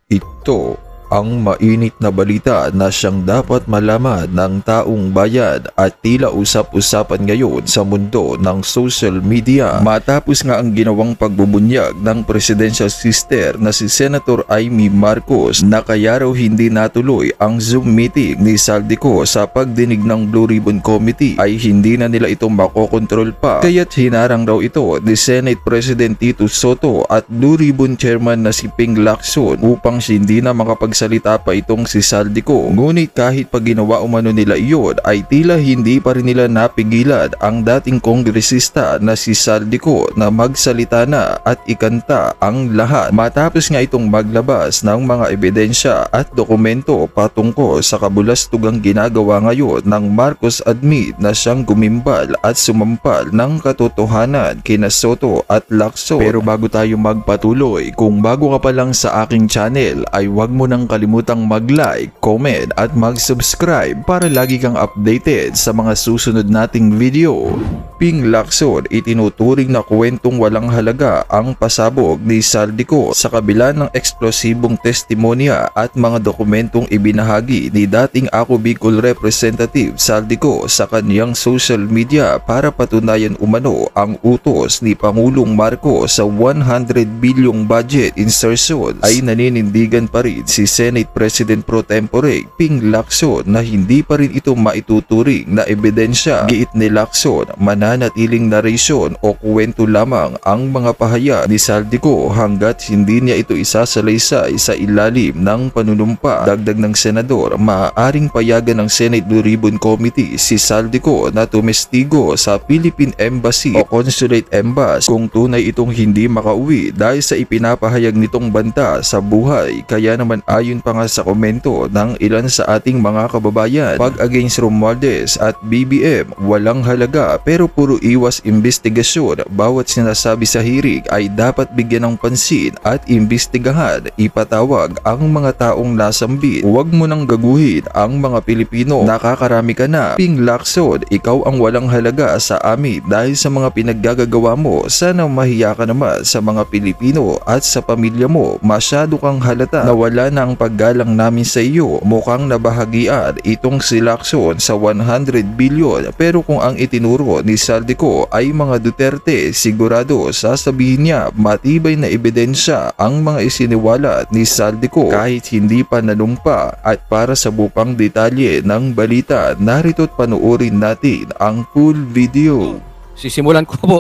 Ito ang mainit na balita na siyang dapat malaman ng taong bayan at tila usap-usapan ngayon sa mundo ng social media. Matapos nga ang ginawang pagbubunyag ng presidential sister na si Senator Amy Marcos na kaya raw hindi natuloy ang Zoom meeting ni Saldico sa pagdinig ng Blue Ribbon Committee ay hindi na nila ito makokontrol pa. Kaya't hinarang raw ito ni Senate President Tito Soto at Blue Ribbon Chairman na si Ping Lacson upang hindi na makapagsalita pa itong si Saldico. Ngunit kahit pag ginawa umano nila iyon ay tila hindi pa rin nila napigilan ang dating kongresista na si Saldico na magsalita na at ikanta ang lahat. Matapos nga itong maglabas ng mga ebidensya at dokumento patungkol sa kabulastugang ginagawa ngayon ng Marcos admin na siyang gumimbal at sumampal ng katotohanan kina Soto at Lacson. Pero bago tayo magpatuloy, kung bago ka pa lang sa aking channel ay huwag mo nang kalimutang mag-like, comment at mag-subscribe para lagi kang updated sa mga susunod nating video. Ping Lacson, itinuturing na kwentong walang halaga ang pasabog ni Saldico sa kabila ng eksplosibong testimonya at mga dokumentong ibinahagi ni dating Ako Bicol Representative Saldico sa kaniyang social media para patunayan umano ang utos ni Pangulong Marcos sa 100 bilyong budget insertions ay naninindigan pa rin si Senate President Pro Tempore Ping Lacson na hindi pa rin ito maituturing na ebidensya. Giit ni Lacson, mananatiling narasyon o kwento lamang ang mga pahayag ni Saldico hanggat hindi niya ito isasalaysay sa ilalim ng panunumpa. Dagdag ng senador, maaaring payagan ng Senate Blue Ribbon Committee si Saldico na tumestigo sa Philippine Embassy o Consulate Embassy kung tunay itong hindi makauwi dahil sa ipinapahayag nitong banta sa buhay. Kaya naman ayon pa nga sa komento ng ilan sa ating mga kababayan, pag against Romualdez at BBM walang halaga pero puro iwas investigasyon. Bawat sinasabi sa hearing ay dapat bigyan ng pansin at imbestigahan. Ipatawag ang mga taong nasambit. Huwag mo nang gaguhin ang mga Pilipino. Nakakarami ka na. Ping Lacson, ikaw ang walang halaga sa amin dahil sa mga pinaggagawa mo. Sana mahiya ka naman sa mga Pilipino at sa pamilya mo. Masyado kang halata na wala na ang paggalang namin sa iyo. Mukhang nabahagian itong si Lacson sa 100 bilyon pero kung ang itinuro ni Saldico ay mga Duterte, sigurado sasabihin niya matibay na ebidensya ang mga isiniwalat ni Saldico kahit hindi pa nanumpa. At para sa bupang detalye ng balita, narito't panoorin natin ang full video. Simulan ko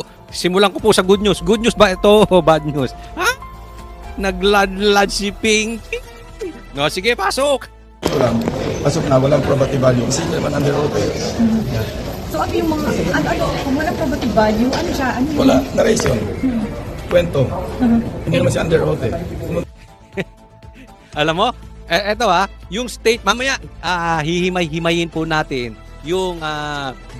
po sa good news. Good news ba ito o bad news? Ha? Nagladlad si Ping. No, sige, pasok. Pasok na, walang probative value. Kasi hindi naman under oath. So, ano yung mga, kung walang probative value, ano siya? Ano wala, narration. Kwento. Hindi naman siya under oath. Alam mo, eto yung state, mamaya, hihimay-himayin po natin yung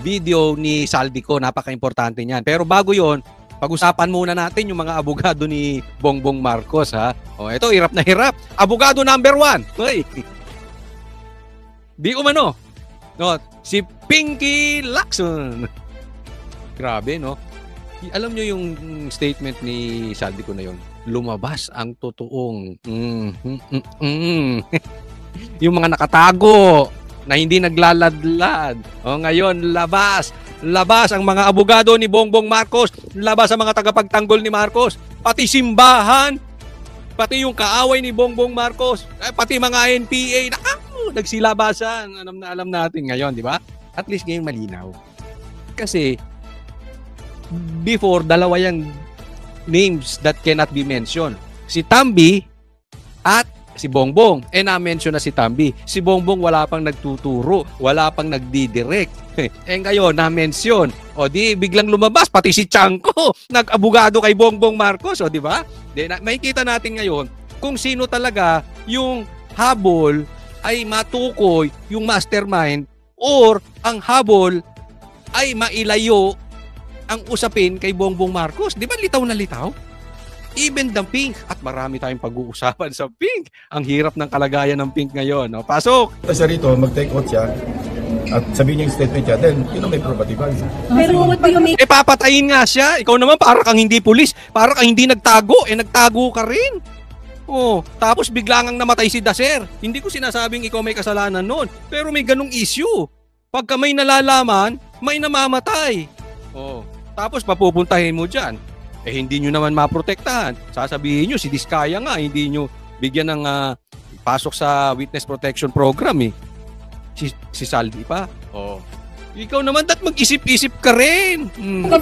video ni Saldico, napaka-importante niyan. Pero bago yon, pag-usapan muna natin yung mga abogado ni Bongbong Marcos, ha? O, ito, hirap na hirap. Abogado number 1. Hoy. Di umano. No, si Pinky Lacson. Grabe, no? Alam nyo yung statement ni Saldico na yon. Lumabas ang totoong yung mga nakatago na hindi naglaladlad. O, ngayon, labas ang mga abogado ni Bongbong Marcos, labas ang mga tagapagtanggol ni Marcos, pati simbahan, pati yung kaaway ni Bongbong Marcos, pati mga NPA, nagsilabasan. Alam natin ngayon, di ba? At least ngayon malinaw. Kasi before, dalawa yung names that cannot be mentioned. Si Tambi at si Bongbong. Na-mention na si Tambi. Si Bongbong wala pang nagtuturo, wala pang nagdidirect. Ngayon, na-mention. O di, biglang lumabas, pati si Chanko, nag-abogado kay Bongbong Marcos. O di ba? Makikita natin ngayon kung sino talaga yung habol ay matukoy yung mastermind or ang habol ay mailayo ang usapin kay Bongbong Marcos. Di ba litaw na litaw? Even the Pink. At marami tayong pag-uusapan sa Pink. Ang hirap ng kalagayan ng Pink ngayon. No? Pasok! Siya rito, mag-take out siya at sabihin niya yung statement niya, then yun ang may probative value. Pero what do you make? Papatayin nga siya. Ikaw naman para kang hindi pulis. Para kang hindi nagtago. Nagtago ka rin. Oh, tapos bigla ngang namatay si Daser. Hindi ko sinasabing ikaw may kasalanan noon, pero may ganung issue. Pagka may nalalaman, may namamatay. Oh, tapos papupuntahin mo diyan. Hindi nyo naman maprotektahan. Sasabihin nyo si Diskaya nga, hindi nyo bigyan ng pasok sa witness protection program eh. Si Saldi pa. Oh. Ikaw naman mag-isip-isip ka rin.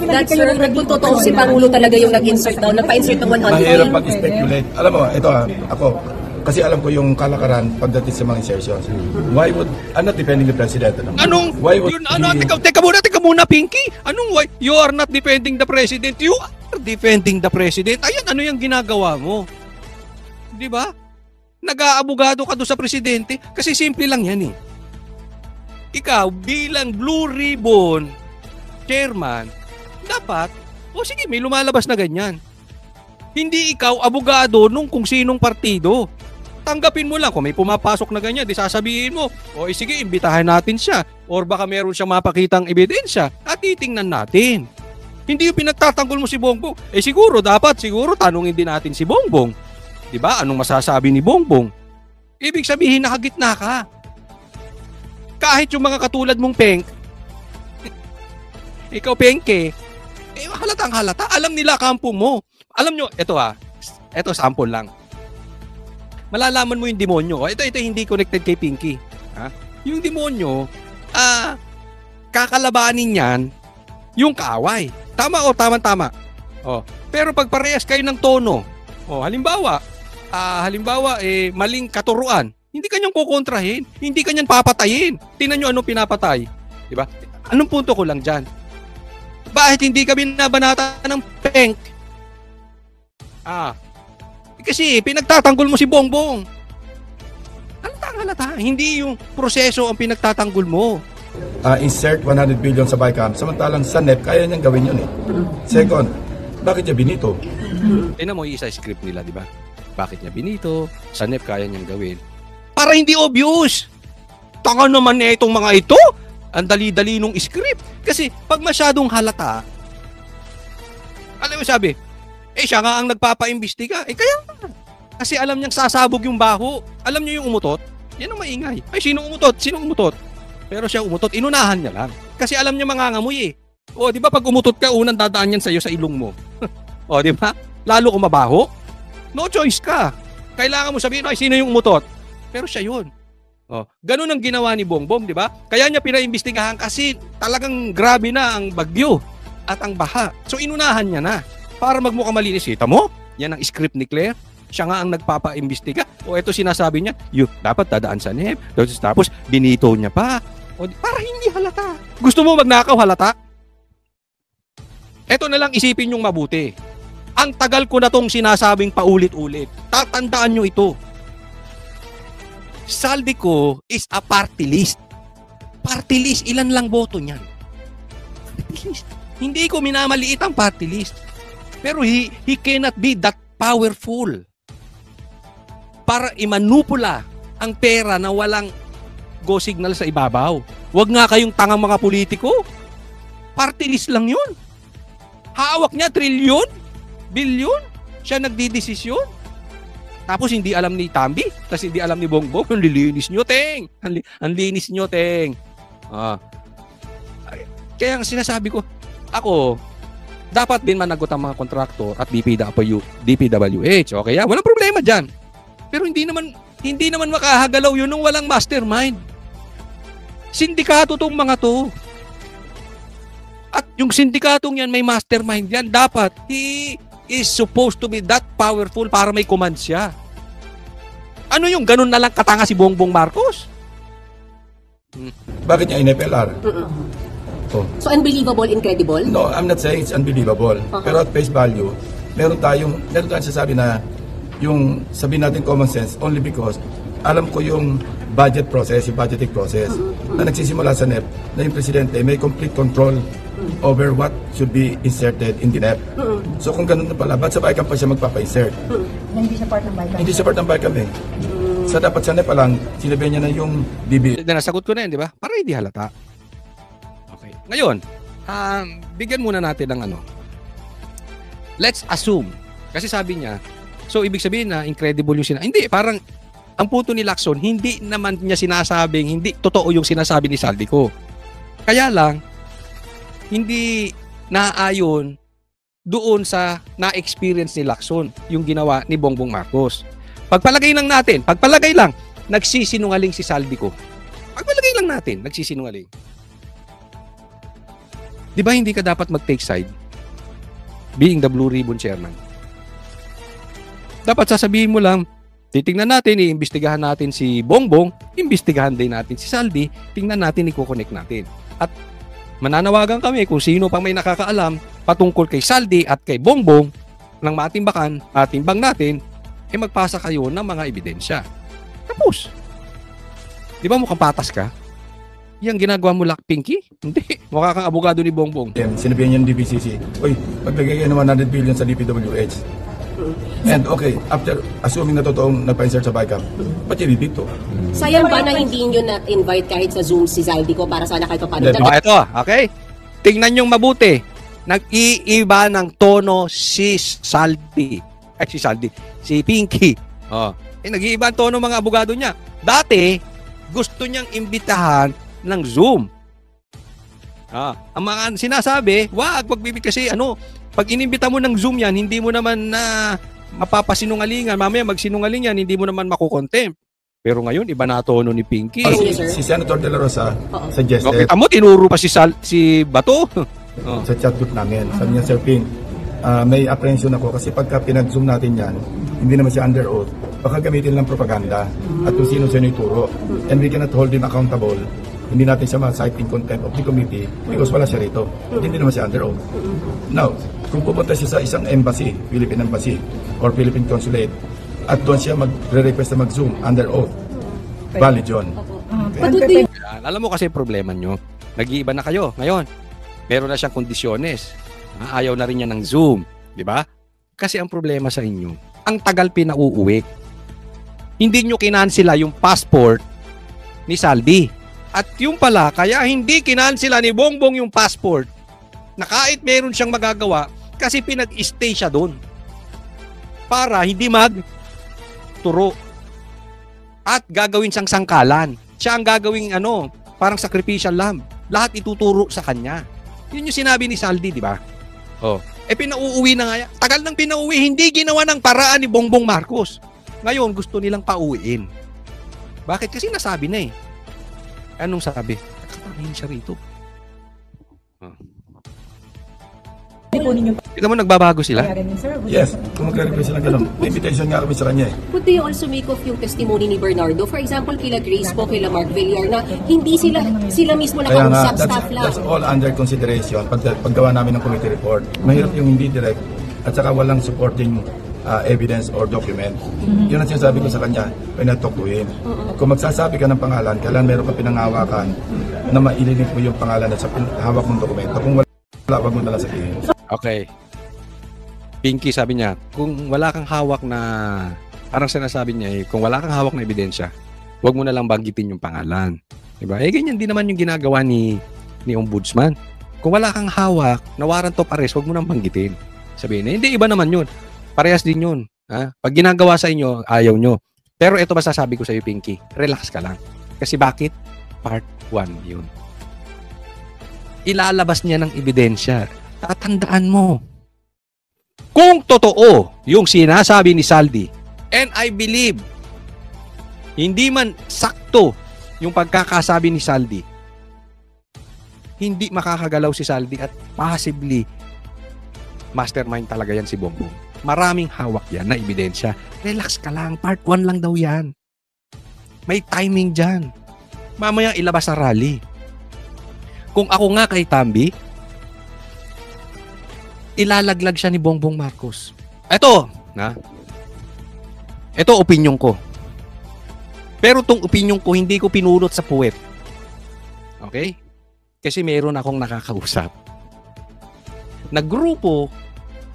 That sir, nagtotoo si Pangulo talaga yung nag-insert daw, nagpa-insert ng 100. Mahirap mag-speculate. Alam mo, ito ako, kasi alam ko yung kalakaran pagdating sa mga insertions. Why would, I'm not defending the president. Anong, why would teka muna, Pinky. Anong why? You are not defending the president. You are defending the president. Ayan, ano yung ginagawa mo? Di ba? Nag-aabogado ka doon sa presidente kasi simple lang yan eh. Ikaw bilang Blue Ribbon chairman, dapat, sige, may lumalabas na ganyan. Hindi ikaw abogado nung kung sinong partido. Tanggapin mo lang kung may pumapasok na ganyan, di sasabihin mo, sige, imbitahan natin siya. Or baka meron siyang mapakitang ebidensya at titingnan natin. Hindi yung pinagtatanggol mo si Bongbong. Siguro tanungin din natin si Bongbong. Di ba? Anong masasabi ni Bongbong? Ibig sabihin nakagitna ka. Kahit yung mga katulad mong Peng, ikaw Pengke, halatang halata. Alam nila kampo mo. Alam nyo, ito sample lang. Malalaman mo yung demonyo. Ito hindi connected kay Pinky. Ha? Yung demonyo, kakalabanin yan yung kaaway. Tama o tama. Pero pag parehas kayo ng tono, halimbawa, maling katuruan, hindi kanyang kukontrahin, hindi kanyang papatayin. Tingnan nyo anong pinapatay. Diba? Anong punto ko lang dyan? Bakit hindi ka binabanata ng Peng? Kasi pinagtatanggol mo si Bongbong. Halata. Hindi yung proseso ang pinagtatanggol mo. Insert 100 billion sa BICAM, samantalang sa NEP, kaya niyang gawin yun eh. Second, bakit niya binito? Tingnan mo yung isa script nila, di ba? Bakit niya binito? Sa NEP kaya niyang gawin. Para hindi obvious. Tanga naman itong mga ito. Ang dali-dali nung script. Kasi pag masyadong halata, alam mo sabi, siya nga ang nagpapaimbestiga. Kaya nga. Kasi alam niyang sasabog yung baho. Alam niyo yung umutot? Yan ang maingay. Sino umutot? Pero siya umutot, inunahan niya lang. Kasi alam niya mangangamoy eh. Di ba pag umutot ka, unang dadaan yan sa'yo sa ilong mo. Di ba? Lalo kung mabaho. No choice ka. Kailangan mo sabihin, sino yung umutot? Pero siya yun. Ganun ang ginawa ni Bongbong, di ba? Kaya niya pinaimbestigahan kasi talagang grabe na ang bagyo at ang baha. So inunahan niya na para magmukha malinis. Kita mo? Yan ang script ni Claire. Siya nga ang nagpapaimbestiga. Ito sinasabi niya, dapat dadaan sa NEP. Tapos binito niya pa. Para hindi halata. Gusto mo magnakaw halata? Ito na lang isipin yung mabuti. Ang tagal ko na tong sinasabing paulit-ulit. Tatandaan nyo ito. Saldico is a party list. Party list, ilan lang boto niyan? Hindi ko minamaliit ang party list. Pero he cannot be that powerful para imanupula ang pera na walang go signal sa ibabaw. Huwag nga kayong tangang mga politiko. Party list lang yun. Hawak niya trilyon, bilyon. Siya nagdidesisyon. Tapos hindi alam ni Tambi, tapos hindi alam ni Bongbong, ang linis nyo, Teng. Ang linis nyo, Teng. Kaya ang sinasabi ko, ako, dapat din managot ang mga kontraktor at DPWH. Okay, walang problema dyan. Pero hindi naman makahagalaw yun nung walang mastermind. Sindikato tong mga to. At yung sindikatong yan, may mastermind yan. Dapat, he is supposed to be that powerful para may command siya. Ano yung ganun na lang katanga si Bongbong Marcos? Bakit niya in-FLR? So unbelievable, incredible? No, I'm not saying it's unbelievable. Pero at face value, meron tayong sasabi na yung sabihin natin common sense only because alam ko yung budget process, yung budgeting process na nagsisimula sa NEP na yung presidente may complete control over what should be inserted in the NEP. So kung ganun na pala, ba't sa BICAM pa siya magpapa-insert? Hindi siya part ng BICAM. Hindi siya part ng BICAM eh. So dapat sa NEP pa lang, sinabi niya na yung DB. Nasagot ko na yan, di ba? Para hindi halata. Okay. Ngayon, bigyan muna natin ng let's assume. Kasi sabi niya, So, ibig sabihin na incredible yung Hindi, parang ang punto ni Lacson, hindi naman niya sinasabing, hindi totoo yung sinasabi ni Saldico. Kaya lang, hindi naaayon doon sa na-experience ni Lacson, yung ginawa ni Bongbong Marcos. Pagpalagay lang, nagsisinungaling si Saldico. Pagpalagay lang natin, nagsisinungaling. Di ba hindi ka dapat mag-take side? Being the Blue Ribbon Chairman. Dapat sasabihin mo lang, titingnan natin, iimbestigahan natin si Bongbong, imbestigahan din natin si Saldi, tingnan natin, i-connect natin. At mananawagan kami kung sino pang may nakakaalam patungkol kay Saldi at kay Bongbong ng matimbakan, timbang natin, magpasa kayo ng mga ebidensya. Tapos, di ba mukhang patas ka? Yang ginagawa mo Pinky? Hindi. Mukha kang abogado ni Bongbong. Sinabihan niya ng DBCC, uy, maglagay kayo ng 100 billion sa DPWH. And okay, after assuming na totoong nagpa-insert sa BICAM, ba't yung dito? Sayang ba na hindi nyo na-invite kahit sa Zoom si Saldico para sana kahit pa paano? Ito, okay? Tingnan yung mabuti. Nag-iiba ng tono si Saldi. Si Pinky. Nag-iiba ang tono mga abogado niya. Dati, gusto niyang imbitahan ng Zoom. Ang mga sinasabi, wag kasi pag inimbita mo ng Zoom yan, hindi mo naman na mapapasinungalingan. Mamaya magsinungaling yan, hindi mo naman makukontempt. Pero ngayon, iba na tono ni Pinky. Si Senator De La Rosa suggested. Kita mo, tinuro pa si Bato. Sa chat group namin. Sabi niya, Sir Ping, may apprehension ako kasi pagka pinag-zoom natin yan, hindi naman siya under oath. Baka gamitin lang propaganda at kung sino-sino ituro. And we cannot hold him accountable. Hindi natin siya ma-cite in contempt of the committee because wala siya rito. At hindi naman siya under oath. Now, kung pupunta siya sa isang embassy, Philippine Embassy or Philippine Consulate, at doon siya magre-request na mag-zoom under oath, valid yun. Okay. Alam mo kasi problema nyo, nag-iiba na kayo ngayon. Meron na siyang kondisyones. Ayaw na rin niya ng Zoom. Di ba? Kasi ang problema sa inyo, ang tagal pinauuwi. Hindi nyo kinansila yung passport ni Saldi. At yung pala, kaya hindi kinansila ni Bongbong yung passport na kahit meron siyang magagawa kasi pinag-stay siya doon para hindi mag-turo. At gagawin siyang sangkalan. Siya ang gagawing parang sacrificial lamb. Lahat ituturo sa kanya. Yun yung sinabi ni Saldi, di ba? Pinauuwi na nga yan. Tagal nang pinauwi, hindi ginawa ng paraan ni Bongbong Marcos. Ngayon, gusto nilang pauwiin. Bakit? Kasi nasabi na eh. Anong sabi? Nakatahin siya rito. Tignan mo, nagbabago sila? Yes, kung magre-request sila gano'n. May invitation nga kami sa kanya eh. But do you also make of yung testimony ni Bernardo? For example, kila Grace po, kila Mark Villar, na hindi sila mismo Kaya nga, nakausap, staff lang. that's all under consideration paggawa namin ng committee report. Mahirap yung hindi direct at saka walang supporting evidence or document. Yun ang sinasabi ko sa kanya when I talk to him. Kung magsasabi ka ng pangalan, kailan meron ka pinanghawakan na mailinig mo yung pangalan at sa hawak mong dokumento. Kung wala, wag mo nalang sabihin. Okay. Pinky, sabi niya, kung wala kang hawak na, parang sinasabi niya kung wala kang hawak na ebidensya, wag mo na lang banggitin yung pangalan. Diba? Ganyan din naman yung ginagawa ni Ombudsman. Kung wala kang hawak na warrant of arrest, wag mo nang banggitin. Sabihin na, hindi, iba naman yun. Parehas din yun. Pag ginagawa sa inyo, ayaw nyo. Pero ito masasabi ko sa iyo, Pinky, relax ka lang. Kasi bakit? Part 1 yun. Ilalabas niya ng ebidensya. Tatandaan mo. Kung totoo yung sinasabi ni Saldi, and I believe, hindi man sakto yung pagkakasabi ni Saldi, hindi makakagalaw si Saldi at possibly mastermind talaga yan si Bongbong. Maraming hawak yan na ebidensya. Relax ka lang. Part 1 lang daw yan. May timing dyan. Mamaya ilabas sa rally. Kung ako nga kay Tambi, ilalaglag siya ni Bongbong Marcos. Ito opinyon ko. Pero tong opinyon ko, hindi ko pinulot sa puwet. Okay? Kasi meron akong nakakausap. Naggrupo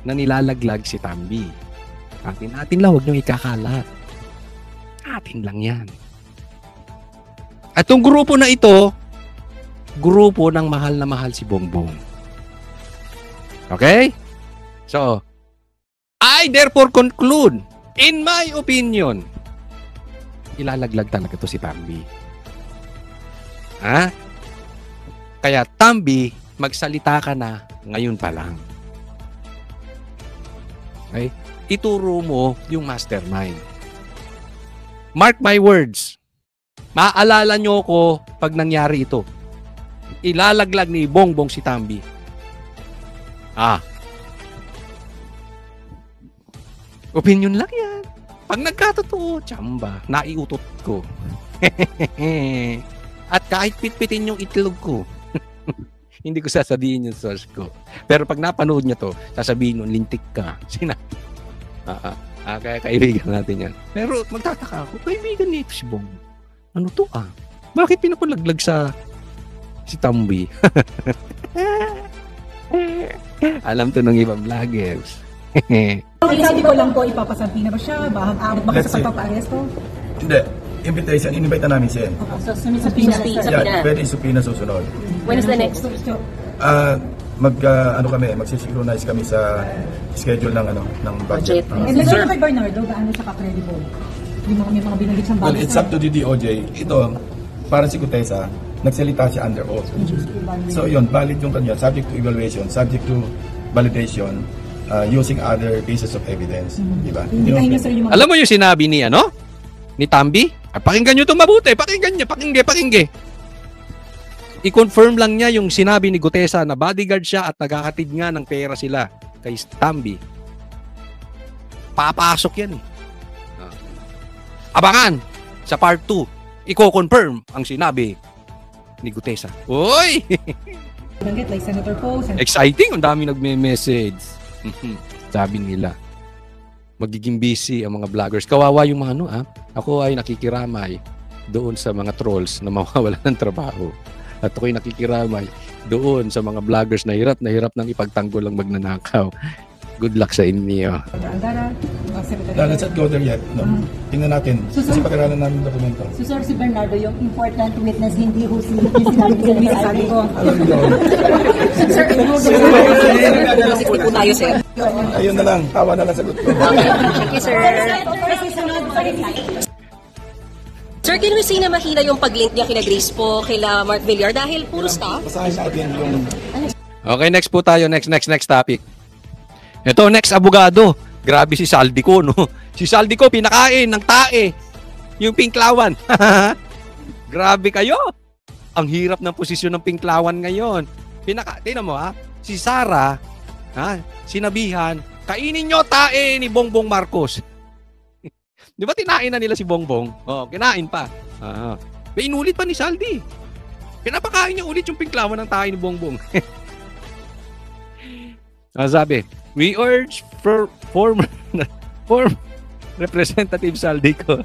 na nilalaglag si Tambi. Atin lang, huwag niyong ikakalat. Atin lang yan. At yung grupo na ito, grupo ng mahal na mahal si Bongbong. Okay? So, I therefore conclude In my opinion, ilalaglag talaga to si Tambi. Ha? Kaya Tambi, magsalita ka na ngayon pa lang. Okay? Ituro mo yung mastermind. Mark my words. Maalala nyo ko pag nangyari ito. Ilalaglag ni Bongbong si Tambi. Opinion lang yan. Pag nagkatotoo, tsamba, naiutot ko. At kahit pitpitin yung itlog ko, hindi ko sasabihin yung source ko. Pero pag napanood niya to, sasabihin nun, lintik ka. Kaya kaibigan natin yan. Pero magtataka ako, kaibigan ni si Bong. Ano to Bakit pinakulaglag si Tambi? Alam to ng ibang vloggers. Sabi ko lang po, ipapasampi na ba siya? Aabot ba Let's sa see. pagpapaaresto? Hindi. Invitation, in-invite na namin siya. So, sumisabi na. Yeah, pwede subpoena susunod. When is the next? Magsisynchronize kami sa schedule ng budget. And Mr. Bernardo, gaano siya ka-credible? May mga binanggit siyang Well, bagay it's up to the DOJ. Ito, para si Gutesa, nagsalita siya under oath. So yun, valid yung kanya, subject to evaluation, subject to validation, using other pieces of evidence. Diba? Hintayin niyo, sir, yung mga... Alam mo yung sinabi ni Tambi? Pakinggan nyo itong mabuti. Pakinggan niya. Pakingge. I-confirm lang niya yung sinabi ni Gutesa na bodyguard siya at nagkakatid nga ng pera sila kay Tambi. Papasok yan Abangan sa part 2. Iko-confirm ang sinabi ni Gutesa. Uy! Binanggit, like Senator Poe, Exciting. Ang dami nagme-message. Sabi nila, magiging busy ang mga vloggers. Kawawa yung mga Ako ay nakikiramay doon sa mga trolls na mawawala ng trabaho. At ako'y nakikiramay doon sa mga vloggers na hirap ng ipagtanggol ang magnanakaw. Good luck sa inyo. Andara, Secretary. Let's not go there yet. No? Tingnan natin. Kasi pag-aralan namin yung dokumento. So, Sir, si Bernardo, yung important witness, hindi ho yung sinabi sa sabi ko. Sir, 60 po tayo, sir. Ayun na lang. Tawa na lang sagot ko. Thank you, sir. Sir, can we say na mahina yung pag-link niya kina Grace po, kila Mark Villar dahil puro staff? Basahin natin yung... Okay, next po tayo. Next topic. Ito, next abogado. Grabe si Saldico, no? Si Saldico, pinakain ng tae. Yung Pinklawan. Grabe kayo. Ang hirap ng posisyon ng Pinklawan ngayon. Tingnan mo, si Sara, sinabihan, kainin nyo tae ni Bongbong Marcos. Di ba tinain na nila si Bongbong? Oo, kinain pa. May inulit pa ni Saldi. Pinapakain niya ulit yung Pinklawan ng tae ni Bongbong. Sabi, we urge former Representative Saldico.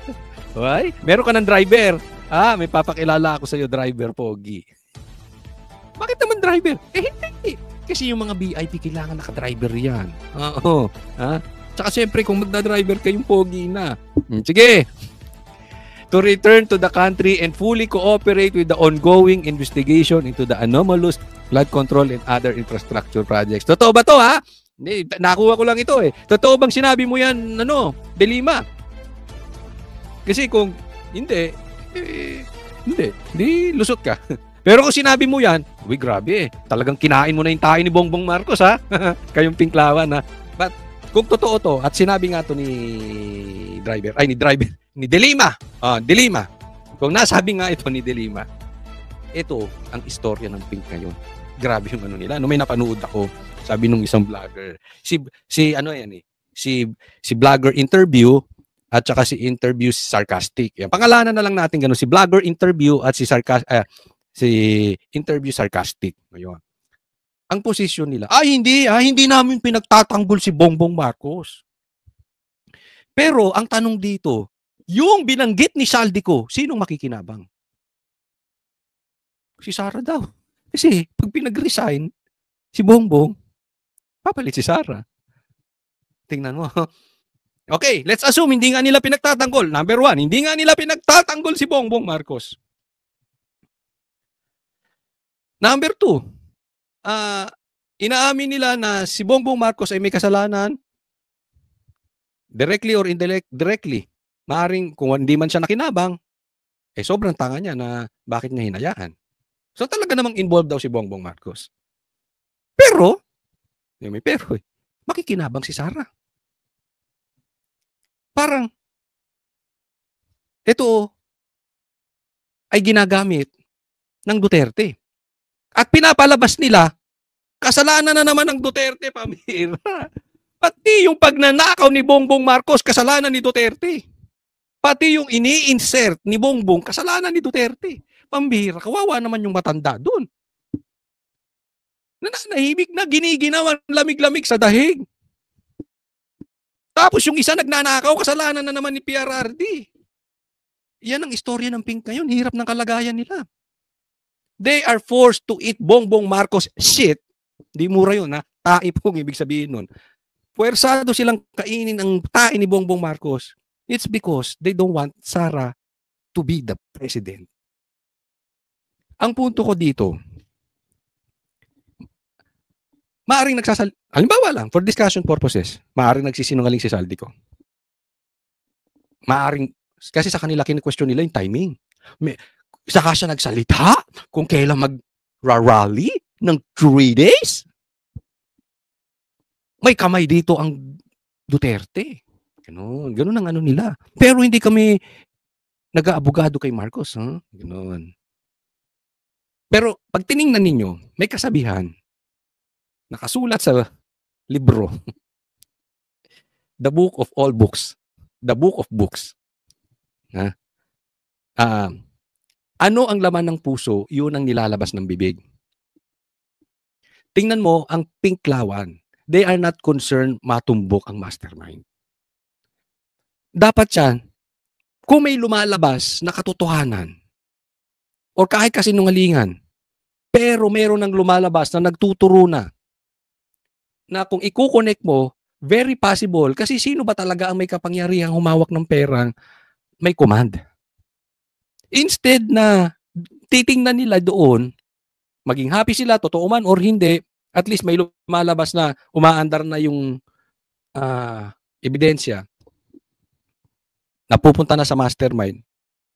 Okay? Meron ka ng driver. May papakilala ako sa iyo, driver Pogi. Bakit naman driver? Hindi. Kasi yung mga VIP kailangan naka-driver yan. Oo. Tsaka siyempre kung magda-driver kayong Pogi na. Sige. To return to the country and fully cooperate with the ongoing investigation into the anomalous flood control and other infrastructure projects. Totoo ba to, Hindi, nakuha ko lang ito Totoo bang sinabi mo yan, De Lima? Kasi kung hindi, hindi, lusot ka. Pero kung sinabi mo yan, grabe talagang kinain mo na yung tayo ni Bongbong Marcos, Kayong Pinklawan, But kung totoo to, at sinabi nga to ni De Lima. De Lima. Kung nasabi nga ito ni De Lima, ito ang istorya ng Pink ngayon. Grabe yung nila. May napanood ako, sabi nung isang vlogger. Si vlogger interview at saka si interview sarcastic. Yan. Pangalanan na lang natin ganun, si vlogger interview at si interview sarcastic. Ngayon. Ang posisyon nila, hindi namin pinagtatanggol si Bongbong Marcos. Pero ang tanong dito, yung binanggit ni Saldico, sinong makikinabang? Si Sara daw. Kasi pag pinag-resign, si Bongbong, papalit si Sara. Tingnan mo. Okay, let's assume hindi nga nila pinagtatanggol. Number 1, hindi nga nila pinagtatanggol si Bongbong Marcos. Number 2, inaamin nila na si Bongbong Marcos ay may kasalanan. Directly or indirectly. Maaring kung hindi man siya nakinabang, sobrang tanga niya na bakit niya hinayaan. So talaga namang involved daw si Bongbong Marcos. Pero, may pero makikinabang si Sara. Parang, ito ay ginagamit ng Duterte. At pinapalabas nila, kasalanan na naman ng Duterte, pamira. Pati yung pagnanakaw ni Bongbong Marcos, kasalanan ni Duterte. Pati yung ini-insert ni Bongbong, kasalanan ni Duterte. Pambihira, kawawa naman yung matanda doon. Nananahimik na, giniginawan, lamig-lamig sa dahig. Tapos yung isa nagnanakaw, kasalanan na naman ni PRRD. Yan ang istorya ng Pink ngayon, hirap ng kalagayan nila. They are forced to eat Bongbong Marcos shit. Di mura yun, ha? Tae pong ibig sabihin nun. Puwersado silang kainin ang tae ni Bongbong Marcos. It's because they don't want Sara to be the president. Ang punto ko dito, maaring halimbawa lang, for discussion purposes, maaring nagsisinungaling si Saldico. Maaring, kasi sa kanila kine-question nila yung timing. Saka siya nagsalita kung kailan mag-rally ng 3 days. May kamay dito ang Duterte. Ganun ang ano nila. Pero hindi kami nag-aabogado kay Marcos. Ganun. Pero pag tiningnan ninyo, may kasabihan. Nakasulat sa libro. The book of all books. The book of books. Ano ang laman ng puso, yun ang nilalabas ng bibig. Tingnan mo ang Pink Lawan. They are not concerned matumbok ang mastermind. Dapat yan, kung may lumalabas na katotohanan, o kahit kasinungalingan, pero meron ng lumalabas na nagtuturo na kung i-connect mo, very possible, kasi sino ba talaga ang may kapangyarihang humawak ng perang may command? Instead na titingnan nila doon, maging happy sila, totoo man or hindi, at least may lumalabas na umaandar na yung ebidensya, napupunta na sa mastermind,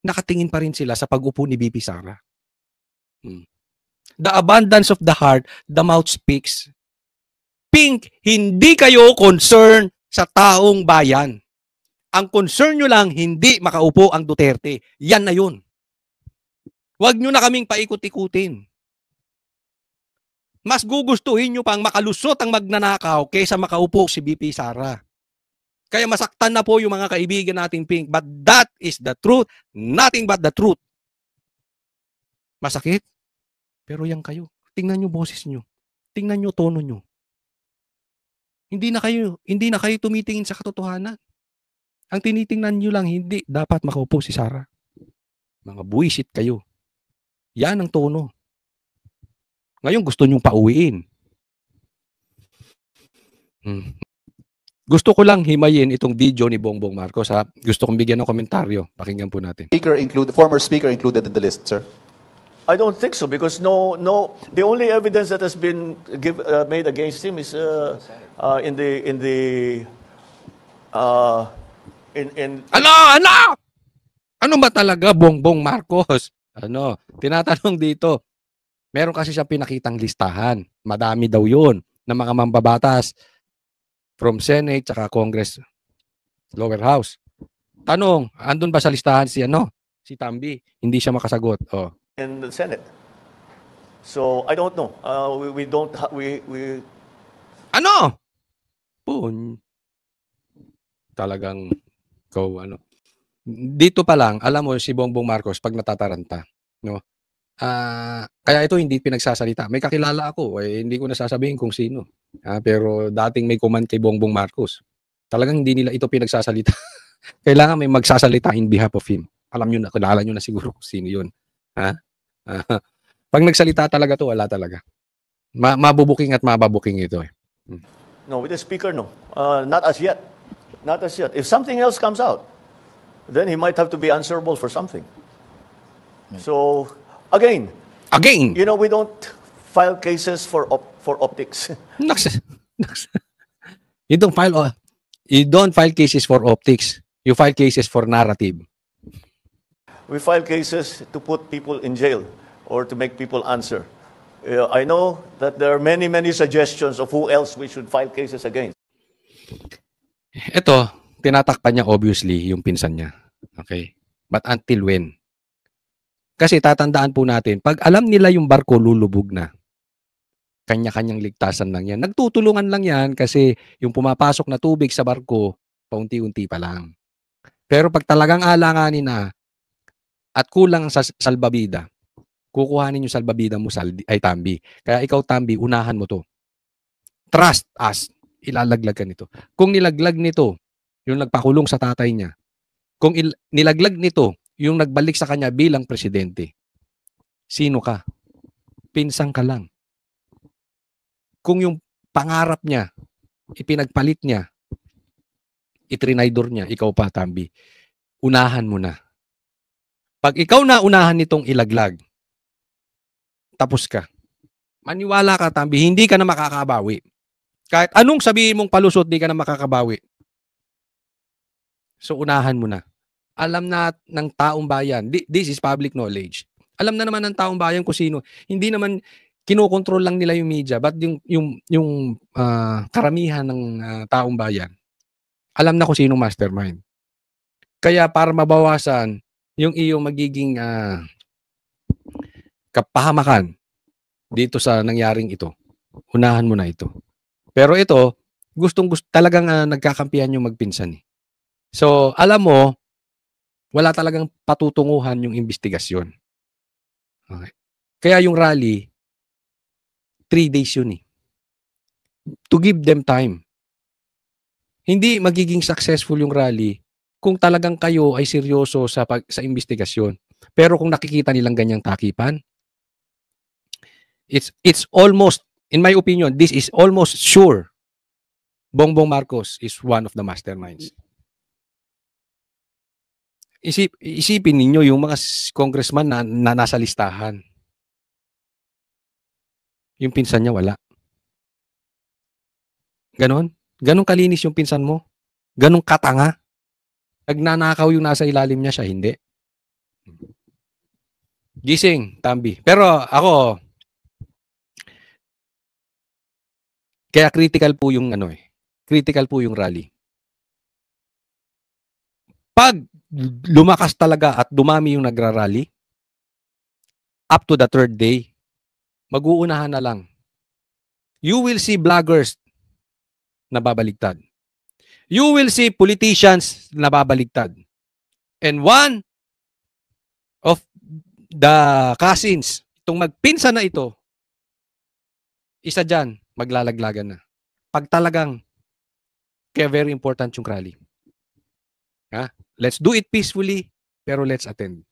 nakatingin pa rin sila sa pag-upo ni BP Sara. The abundance of the heart, the mouth speaks. Pink, hindi kayo concern sa taong bayan. Ang concern nyo lang, hindi makaupo ang Duterte. Yan na yun. Huwag nyo na kaming paikot-ikutin. Mas gugustuhin nyo pang makalusot ang magnanakaw kaysa makaupo si BP Sara. Kaya masaktan na po yung mga kaibigan nating Pink. But that is the truth. Nothing but the truth. Masakit? Pero yan kayo. Tingnan nyo boses nyo. Tingnan nyo tono nyo. Hindi na kayo tumitingin sa katotohanan. Ang tinitingnan nyo lang, hindi dapat makaupo si Sara. Mga buwisit kayo. Yan ang tono. Ngayon gusto nyong pauwiin. Gusto ko lang himayin itong video ni Bongbong Marcos. Gusto kong bigyan ng komentaryo. Pakinggan po natin. Former speaker included in the list, sir? I don't think so because no. The only evidence that has been made against him is in Ano ba talaga Bongbong Marcos? Tinatanong dito. Meron kasi siyang pinakitang listahan. Madami daw 'yun ng mga mambabatas from Senate tsaka Congress lower house. Tanong, andun ba sa listahan si Tambi? Hindi siya makasagot. in the Senate. So I don't know. We don't. Ano? Talagang Dito pa lang, alam mo si Bongbong Marcos pag natataranta, no? Kaya ito hindi pinagsasalita. May kakilala ako, hindi ko nasasabihin kung sino. Pero dating may command kay Bongbong Marcos. Talagang hindi nila ito pinagsasalita. Kailangan may magsasalita in behalf of him. Alam nyo na, kilala nyo na siguro kung sino yun. Pag nagsalita talaga to, wala talaga. Mabubuking at mababuking ito. No, with the speaker, no. Not as yet. Not as yet. If something else comes out, then he might have to be answerable for something. So, again, you know, we don't file cases for optics. You don't file You don't file cases for optics. You file cases for narrative. We file cases to put people in jail or to make people answer. I know that there are many, many suggestions of who else we should file cases against. Ito, tinatakpan niya obviously yung pinsan niya. Okay? But until when? Kasi tatandaan po natin, pag alam nila yung barko lulubog na, kanya-kanyang ligtasan lang yan. Nagtutulungan lang yan kasi yung pumapasok na tubig sa barko, paunti-unti pa lang. Pero pag talagang alanganin na at kulang sa salbabida, kukuhanin yung salbabida mo Tambi. Kaya ikaw, Tambi, unahan mo to. Trust us. Ilalaglag ka nito. Kung nilaglag nito, yung nagpakulong sa tatay niya, kung nilaglag nito, yung nagbalik sa kanya bilang presidente, sino ka? Pinsang ka lang. Kung yung pangarap niya, ipinagpalit niya, itrinaydor niya, ikaw pa, Tambi, unahan mo na. Pag ikaw na unahan nitong ilaglag, tapos ka. Maniwala ka, Tambi, hindi ka na makakabawi. Kahit anong sabihin mong palusot, di ka na makakabawi. So, unahan mo na. Alam na ng taong bayan, this is public knowledge. Alam na naman ng taong bayan kung sino. Hindi naman kinokontrol lang nila yung media, but yung karamihan ng taong bayan, alam na kung sinong mastermind. Kaya para mabawasan yung iyong magiging kapahamakan dito sa nangyaring ito, unahan mo na ito. Pero ito, gustong-gusto talagang nagkakampihan yung magpinsan eh. So, alam mo, wala talagang patutunguhan yung investigasyon. Okay. Kaya yung rally, 3 days yun eh. To give them time. Hindi magiging successful yung rally kung talagang kayo ay seryoso sa investigasyon. Pero kung nakikita nilang ganyang takipan, it's almost, in my opinion, this is almost sure Bongbong Marcos is one of the masterminds. Isipin ninyo yung mga congressman na nasa listahan. Yung pinsan niya wala. Ganon? Ganon kalinis yung pinsan mo? Ganon katanga? Nagnanakaw yung nasa ilalim niya, siya hindi. Gising, Tambi. Pero ako, kaya critical po yung critical po yung rally. Pag lumakas talaga at dumami yung nagrarally, up to the 3rd day, mag-uunahan na lang. You will see vloggers na babaligtad. You will see politicians na babaligtad. And one of the cousins, itong magpinsan na ito, isa dyan, maglalaglagan na. Pag talagang, kaya very important yung rally. Ha? Let's do it peacefully, pero let's attend.